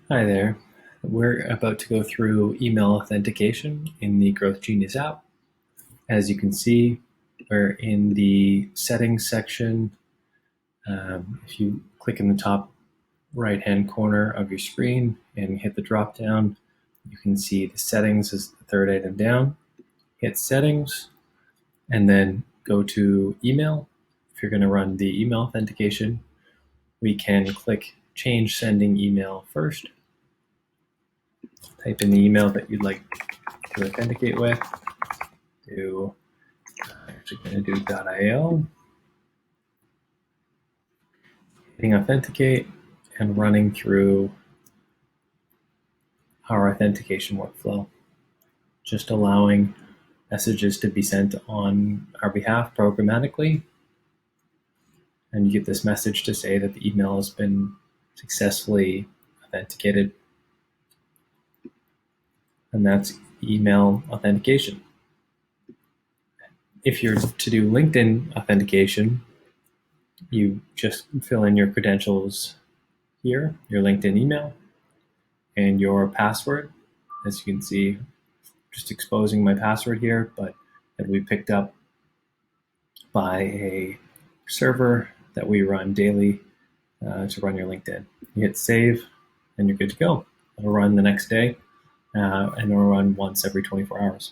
Hi there. We're about to go through email authentication in the GrowthGenius app. As you can see, we're in the settings section. If you click in the top right-hand corner of your screen and hit the drop-down, you can see the settings is the third item down. Hit settings and then go to email. If you're going to run the email authentication, we can click change sending email first. Type in the email that you'd like to authenticate with. I'm actually going to do .io. Hitting authenticate and running through our authentication workflow. Just allowing messages to be sent on our behalf programmatically. And you get this message to say that the email has been successfully authenticated. And that's email authentication. If you're to do LinkedIn authentication, you just fill in your credentials here, your LinkedIn email, and your password. As you can see, just exposing my password here, but it'll be picked up by a server that we run daily to run your LinkedIn. You hit save, and you're good to go. It'll run the next day, and it'll run once every 24 hours.